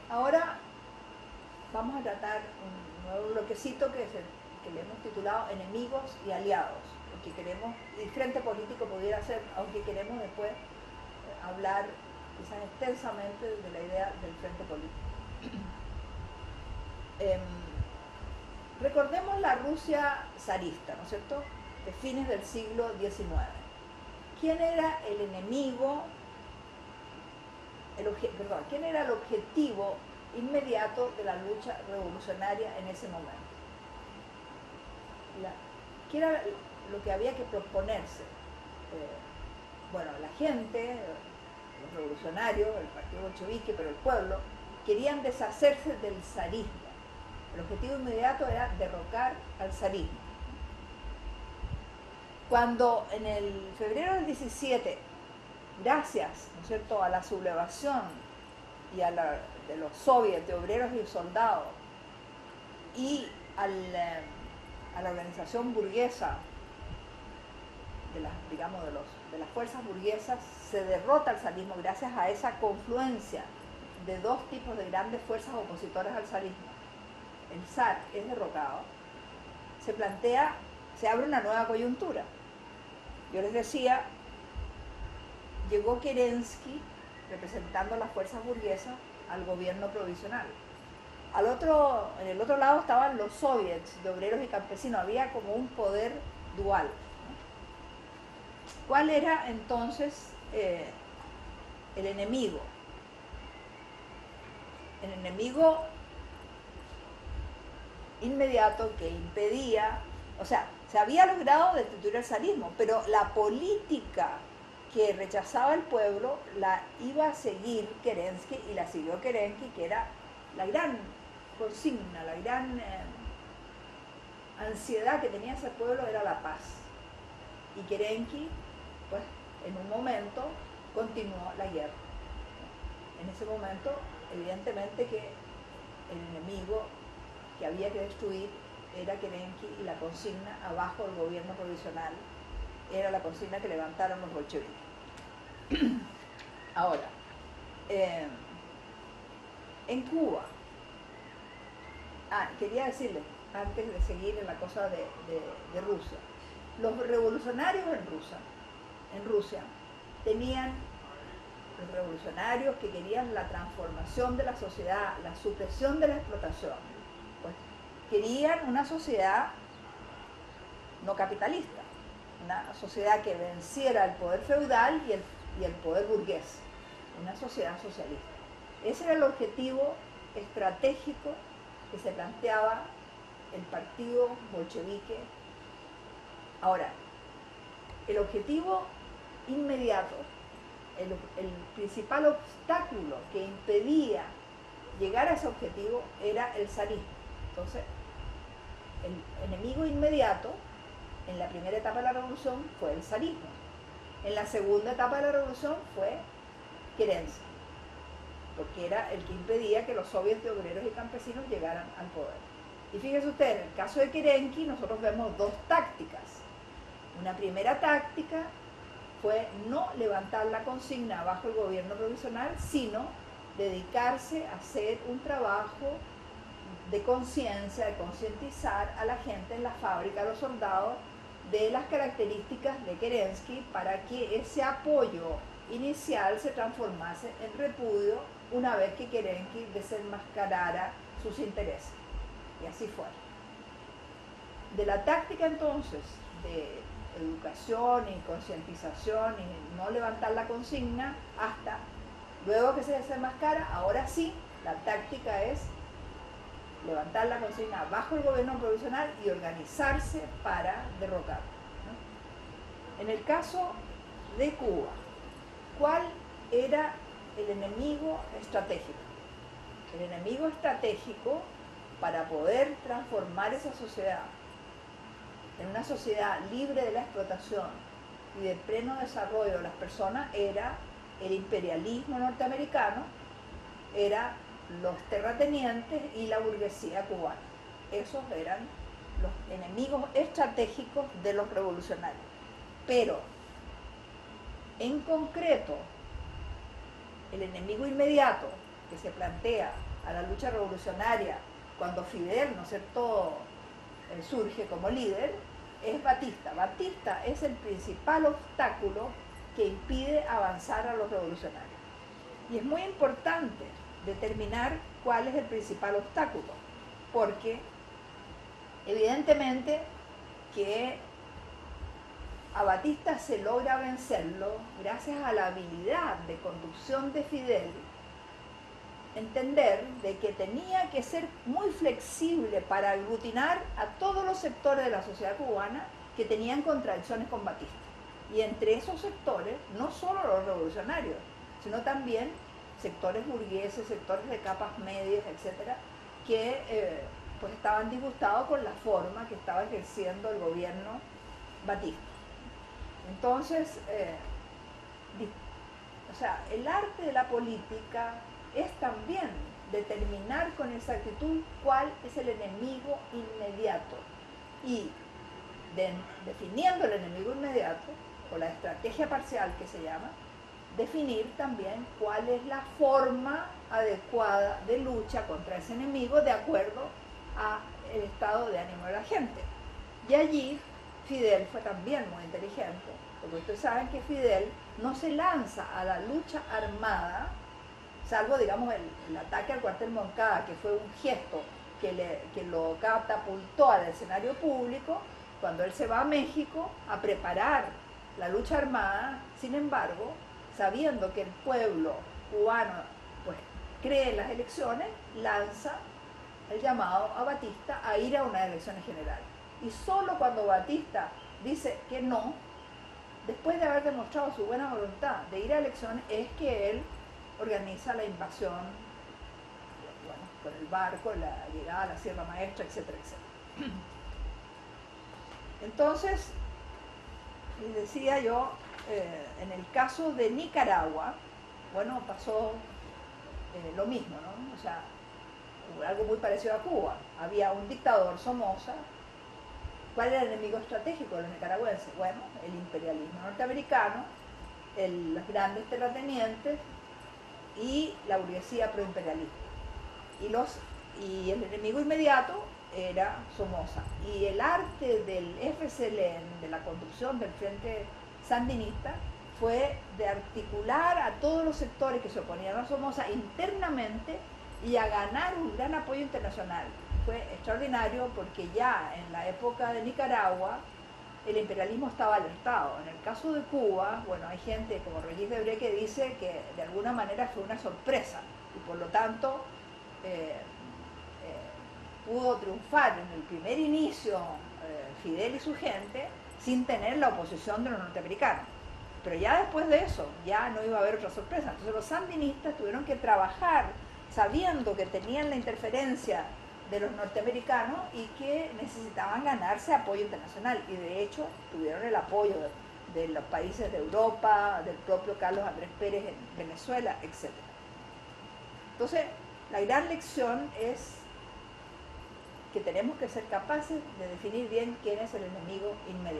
Ahora vamos a tratar un nuevo bloquecito que le hemos titulado Enemigos y Aliados, porque queremos, y Frente Político pudiera ser, aunque queremos después hablar quizás extensamente de la idea del Frente Político. Recordemos la Rusia zarista, ¿no es cierto?, de fines del siglo XIX. ¿Quién era el enemigo, quién era el objetivo inmediato de la lucha revolucionaria en ese momento? ¿Qué era lo que había que proponerse? Bueno, la gente, los revolucionarios, el partido bolchevique, pero el pueblo, querían deshacerse del zarismo. El objetivo inmediato era derrocar al zarismo. Cuando en el febrero del 17, gracias, ¿no es cierto?, a la sublevación y de los soviets de obreros y soldados y a la organización burguesa de las fuerzas burguesas, se derrota al zarismo gracias a esa confluencia de dos tipos de grandes fuerzas opositoras al zarismo. El zar es derrocado, se abre una nueva coyuntura. Yo les decía, llegó Kerensky representando a las fuerzas burguesas al gobierno provisional. En el otro lado estaban los soviets de obreros y campesinos, había como un poder dual. ¿Cuál era entonces el enemigo? El enemigo inmediato que impedía, o sea, se había logrado destituir el zarismo, pero la política que rechazaba el pueblo la iba a seguir Kerensky, y la siguió Kerensky, que era la gran consigna, la gran ansiedad que tenía ese pueblo era la paz. Y Kerensky, pues, en un momento continuó la guerra. En ese momento, evidentemente que el enemigo que había que destruir era Kerensky, y la consigna abajo del gobierno provisional era la consigna que levantaron los bolcheviques. Ahora, en Cuba, quería decirles, antes de seguir en la cosa de Rusia, los revolucionarios en Rusia tenían, los revolucionarios que querían la transformación de la sociedad, la supresión de la explotación, pues querían una sociedad no capitalista, una sociedad que venciera el poder feudal y el poder burgués, una sociedad socialista. Ese era el objetivo estratégico que se planteaba el partido bolchevique. Ahora, el objetivo inmediato, el principal obstáculo que impedía llegar a ese objetivo era el zarismo. Entonces, el enemigo inmediato en la primera etapa de la revolución fue el zarismo. En la segunda etapa de la revolución fue Kerensky, porque era el que impedía que los soviets de obreros y campesinos llegaran al poder. Y fíjese usted, en el caso de Kerensky nosotros vemos dos tácticas. Una primera táctica fue no levantar la consigna bajo el gobierno provisional, sino dedicarse a hacer un trabajo de conciencia, de concientizar a la gente en la fábrica, a los soldados, de las características de Kerensky, para que ese apoyo inicial se transformase en repudio una vez que Kerensky desenmascarara sus intereses. Y así fue. De la táctica entonces de educación y concientización y no levantar la consigna, hasta luego que se desenmascara, ahora sí, la táctica es levantar la consigna bajo el gobierno provisional y organizarse para derrocarlo, ¿no? En el caso de Cuba, ¿cuál era el enemigo estratégico? El enemigo estratégico para poder transformar esa sociedad en una sociedad libre de la explotación y de pleno desarrollo de las personas era el imperialismo norteamericano, era los terratenientes y la burguesía cubana. Esos eran los enemigos estratégicos de los revolucionarios. Pero, en concreto, el enemigo inmediato que se plantea a la lucha revolucionaria cuando Fidel, ¿no es cierto?, surge como líder, es Batista. Batista es el principal obstáculo que impide avanzar a los revolucionarios. Y es muy importante determinar cuál es el principal obstáculo, porque evidentemente que a Batista se logra vencerlo gracias a la habilidad de conducción de Fidel, entender de que tenía que ser muy flexible para aglutinar a todos los sectores de la sociedad cubana que tenían contradicciones con Batista. Y entre esos sectores, no solo los revolucionarios, sino también sectores burgueses, sectores de capas medias, etcétera, que pues estaban disgustados con la forma que estaba ejerciendo el gobierno Batista. Entonces, o sea, el arte de la política es también determinar con exactitud cuál es el enemigo inmediato y definiendo el enemigo inmediato, o la estrategia parcial que se llama, definir también cuál es la forma adecuada de lucha contra ese enemigo de acuerdo al estado de ánimo de la gente. Y allí Fidel fue también muy inteligente, porque ustedes saben que Fidel no se lanza a la lucha armada, salvo, digamos, el ataque al cuartel Moncada, que fue un gesto que lo catapultó al escenario público, cuando él se va a México a preparar la lucha armada. Sin embargo, sabiendo que el pueblo cubano pues cree en las elecciones, lanza el llamado a Batista a ir a unas elecciones generales. Y solo cuando Batista dice que no, después de haber demostrado su buena voluntad de ir a elecciones, es que él organiza la invasión, bueno, con el barco, la llegada a la Sierra Maestra, etcétera, etcétera. Entonces, les decía yo, en el caso de Nicaragua, bueno, pasó lo mismo, ¿no? O sea, algo muy parecido a Cuba. Había un dictador, Somoza. ¿Cuál era el enemigo estratégico de los nicaragüenses? Bueno, el imperialismo norteamericano, los grandes terratenientes y la burguesía proimperialista. Y el enemigo inmediato era Somoza. Y el arte del FCLN, de la conducción del Frente Sandinista, fue de articular a todos los sectores que se oponían a Somoza internamente y a ganar un gran apoyo internacional. Fue extraordinario porque ya en la época de Nicaragua el imperialismo estaba alertado. En el caso de Cuba, bueno, hay gente como Regis Debré que dice que de alguna manera fue una sorpresa y por lo tanto pudo triunfar en el primer inicio Fidel y su gente sin tener la oposición de los norteamericanos. Pero ya después de eso, ya no iba a haber otra sorpresa. Entonces los sandinistas tuvieron que trabajar sabiendo que tenían la interferencia de los norteamericanos y que necesitaban ganarse apoyo internacional. Y de hecho tuvieron el apoyo de los países de Europa, del propio Carlos Andrés Pérez en Venezuela, etc. Entonces, la gran lección es que tenemos que ser capaces de definir bien quién es el enemigo inmediato.